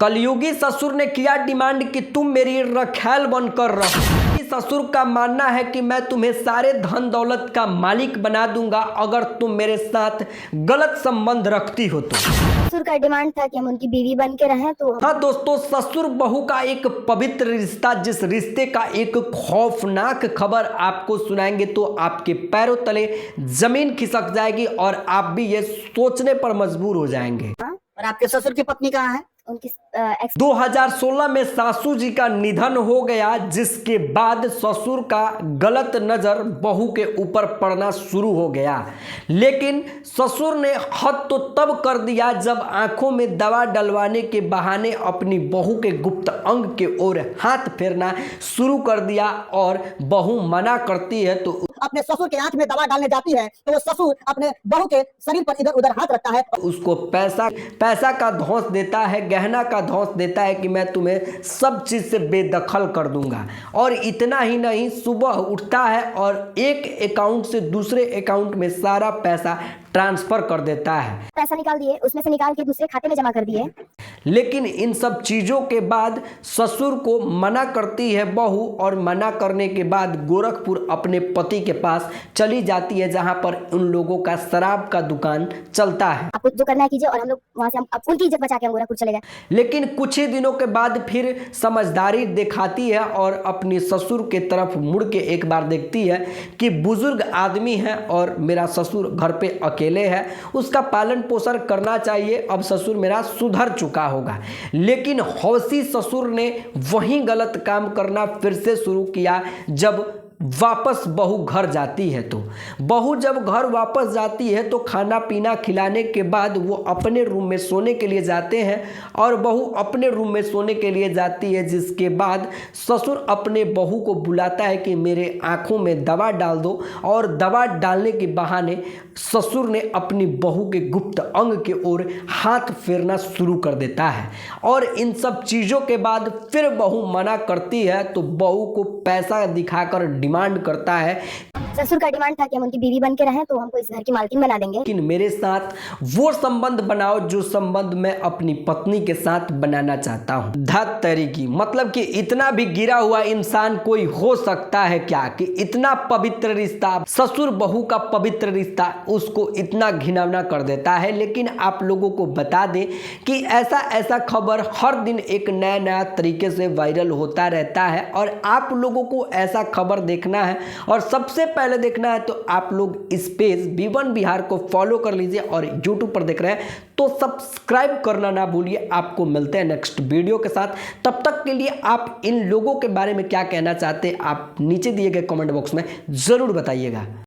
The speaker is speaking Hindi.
कलयुगी ससुर ने किया डिमांड कि तुम मेरी रखैल बनकर रहो। ससुर का मानना है कि मैं तुम्हें सारे धन दौलत का मालिक बना दूंगा अगर तुम मेरे साथ गलत संबंध रखती हो तो। ससुर का डिमांड था कि हम उनकी बीवी बन के रहें तो हाँ दोस्तों, ससुर बहू का एक पवित्र रिश्ता, जिस रिश्ते का एक खौफनाक खबर आपको सुनाएंगे तो आपके पैरों तले जमीन खिसक जाएगी और आप भी ये सोचने पर मजबूर हो जाएंगे। और आपके ससुर की पत्नी कहाँ है? उनकी 2016 में सासू जी का निधन हो गया, जिसके बाद ससुर का गलत नजर बहू के ऊपर पड़ना शुरू हो गया। लेकिन ससुर ने हद तो तब कर दिया जब आंखों में दवा डलवाने के बहाने अपनी बहू के गुप्त अंग के ओर हाथ फेरना शुरू कर दिया और बहू मना करती है तो अपने ससुर के आंख में दवा डालने जाती है तो वो ससुर अपने बहू के शरीर पर इधर उधर हाथ रखता है। उसको पैसा का धौंस देता है, गहना का धौंस देता है कि मैं तुम्हें सब चीज से बेदखल कर दूंगा। और इतना ही नहीं, सुबह उठता है और एक अकाउंट से दूसरे अकाउंट में सारा पैसा ट्रांसफर कर देता है। पैसा निकाल दिए, उसमें से निकाल के दूसरे खाते में जमा कर दिए। लेकिन इन सब चीजों के बाद ससुर को मना करती है बहू, और मना करने के बाद गोरखपुर अपने पति के पास चली जाती है, जहां पर उन लोगों का शराब का दुकान चलता है। आपको जो करना है कीजिए और हम लोग वहां से हम उनकी इज्जत बचा के हम गोरखपुर चले गए। लेकिन कुछ ही दिनों के बाद फिर समझदारी दिखाती है और अपने ससुर के तरफ मुड़ के एक बार देखती है कि बुजुर्ग आदमी है और मेरा ससुर घर पे अकेले है, उसका पालन पोषण करना चाहिए, अब ससुर मेरा सुधर चुका होगा। लेकिन हौसी ससुर ने वही गलत काम करना फिर से शुरू किया। जब वापस बहू घर जाती है तो बहू जब घर वापस जाती है तो खाना पीना खिलाने के बाद वो अपने रूम में सोने के लिए जाते हैं और बहू अपने रूम में सोने के लिए जाती है। जिसके बाद ससुर अपने बहू को बुलाता है कि मेरे आंखों में दवा डाल दो, और दवा डालने के बहाने ससुर ने अपनी बहू के गुप्त अंग के ओर हाथ फेरना शुरू कर देता है। और इन सब चीज़ों के बाद फिर बहू मना करती है तो बहू को पैसा दिखाकर डिमांड करता है। ससुर का डिमांड था कि हम उनकी बीवी बन के रहें तो हमको इस घर की मालकिन बना देंगे। लेकिन मेरे साथ वो संबंध बनाओ जो संबंध मैं अपनी पत्नी के साथ बनाना चाहता हूँ। धत तरीकी, मतलब कि इतना भी गिरा हुआ इंसान कोई हो सकता है क्या कि इतना पवित्र रिश्ता, ससुर बहू का पवित्र रिश्ता, उसको इतना घिनौना कर देता है। लेकिन आप लोगों को बता दें कि ऐसा खबर हर दिन एक नया तरीके से वायरल होता रहता है और आप लोगों को ऐसा खबर देखना है और सबसे पहले देखना है तो आप लोग इस पेज V1 बिहार को फॉलो कर लीजिए और YouTube पर देख रहे हैं तो सब्सक्राइब करना ना भूलिए। आपको मिलते हैं नेक्स्ट वीडियो के साथ, तब तक के लिए आप इन लोगों के बारे में क्या कहना चाहते हैं आप नीचे दिए गए कमेंट बॉक्स में ज़रूर बताइएगा।